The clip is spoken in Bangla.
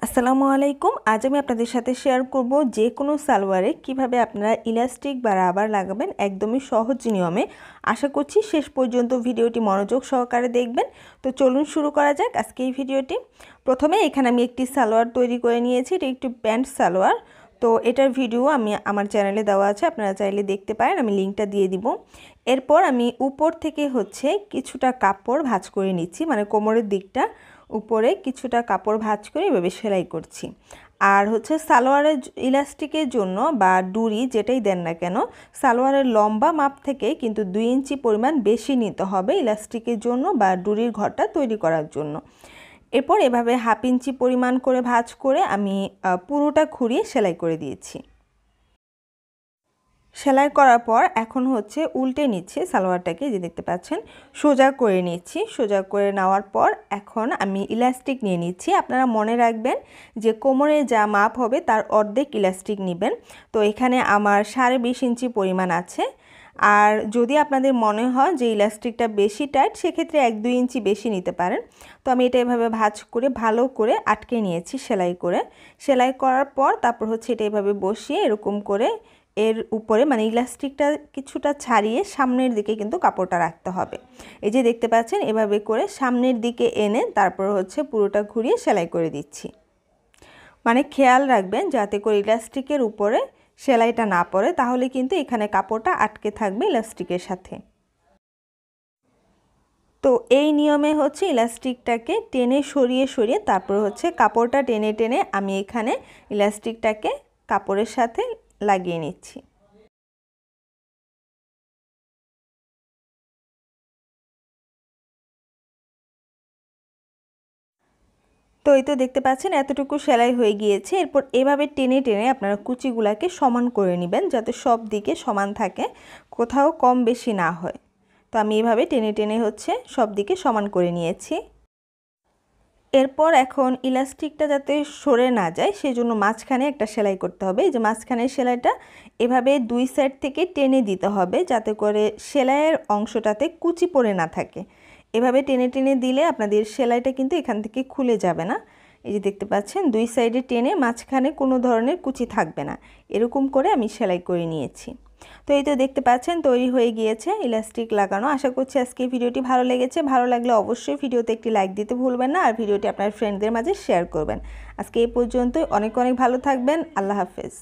আসসালামু আলাইকুম। আজ আমি আপনাদের সাথে শেয়ার করব যে কোনো সালোয়ারে কিভাবে আপনারা ইলাস্টিক বা রাবার লাগাবেন একদমই সহজ নিয়মে। আশা করছি শেষ পর্যন্ত ভিডিওটি মনোযোগ সহকারে দেখবেন। তো চলুন শুরু করা যাক আজকে এই ভিডিওটি। প্রথমে এখানে আমি একটি সালোয়ার তৈরি করে নিয়েছি। এটা একটি প্যান্ট সালোয়ার। তো এটার ভিডিও আমি আমার চ্যানেলে দেওয়া আছে, আপনারা চাইলে দেখতে পারেন, আমি লিঙ্কটা দিয়ে দিব। এরপর আমি উপর থেকে কিছুটা কাপড় ভাঁজ করে নিচ্ছি, মানে কোমরের দিকটা উপরে কিছুটা কাপড় ভাঁজ করে এভাবে সেলাই করছি। আর সালোয়ারের ইলাস্টিকের জন্য বা ডুরি যেটাই দেন না কেন, সালোয়ারের লম্বা মাপ থেকে কিন্তু 2 ইঞ্চি পরিমাণ বেশি নিতে হবে ইলাস্টিকের জন্য বা ডুরির ঘরটা তৈরি করার জন্য। এরপর এভাবে 1/2 ইঞ্চি পরিমাণ করে ভাঁজ করে আমি পুরোটা ঘুরিয়ে সেলাই করে দিয়েছি। সেলাই করার পর এখন উল্টে নিচ্ছি সালোয়ারটাকে, যে দেখতে পাচ্ছেন সোজা করে নিচ্ছি। সোজা করে নেওয়ার পর এখন আমি ইলাস্টিক নিয়ে নিচ্ছি। আপনারা মনে রাখবেন যে কোমরে যা মাপ হবে তার অর্ধেক ইলাস্টিক নেবেন। তো এখানে আমার 20.5 ইঞ্চি পরিমাণ আছে। আর যদি আপনাদের মনে হয় যে ইলাস্টিকটা বেশি টাইট, সেক্ষেত্রে 1-2 ইঞ্চি বেশি নিতে পারেন। তো আমি এটা এভাবে ভাঁজ করে ভালো করে আটকে নিয়েছি সেলাই করে। সেলাই করার পর তারপর এটা এভাবে বসিয়ে এরকম করে এর উপরে মানে ইলাস্টিকটা কিছুটা ছাড়িয়ে সামনের দিকে কিন্তু কাপড়টা রাখতে হবে। এই যে দেখতে পাচ্ছেন এভাবে করে সামনের দিকে এনে তারপর পুরোটা ঘুরিয়ে সেলাই করে দিচ্ছি। মানে খেয়াল রাখবেন যাতে করে ইলাস্টিকের উপরে সেলাইটা না পড়ে, তাহলে কিন্তু এখানে কাপড়টা আটকে থাকবে ইলাস্টিকের সাথে। তো এই নিয়মে ইলাস্টিকটাকে টেনে সরিয়ে সরিয়ে তারপর কাপড়টা টেনে টেনে আমি এখানে ইলাস্টিকটাকে কাপড়ের সাথে লাগিয়ে নিচ্ছি। তো এই তো দেখতে পাচ্ছেন এতটুকু সেলাই হয়ে গিয়েছে। এরপর এভাবে টেনে টেনে আপনারা কুচিগুলাকে সমান করে নেবেন, যাতে সব দিকে সমান থাকে, কোথাও কম বেশি না হয়। তো আমি এভাবে টেনে টেনে সব দিকে সমান করে নিয়েছি। এরপর এখন ইলাস্টিকটা যাতে সরে না যায় সেজন্য মাঝখানে একটা সেলাই করতে হবে। এই যে মাঝখানের সেলাইটা এভাবে 2 সাইড থেকে টেনে দিতে হবে, যাতে করে সেলাইয়ের অংশটাতে কুচি পড়ে না থাকে। এভাবে টেনে টেনে দিলে আপনাদের সেলাইটা কিন্তু এখান থেকে খুলে যাবে না। এই যে দেখতে পাচ্ছেন 2 সাইডে টেনে মাঝখানে কোনো ধরনের কুচি থাকবে না, এরকম করে আমি সেলাই করে নিয়েছি। তো এই তো দেখতে পাচ্ছেন তৈরি হয়ে গিয়েছে ইলাস্টিক লাগানো। আশা করছি আজকে ভিডিওটি ভালো লেগেছে। ভালো লাগলে অবশ্যই ভিডিওতে একটি লাইক দিতে ভুলবেন না, আর ভিডিওটি আপনার ফ্রেন্ডদের মাঝে শেয়ার করবেন। আজকে এই পর্যন্তই। অনেক অনেক ভালো থাকবেন। আল্লাহ হাফেজ।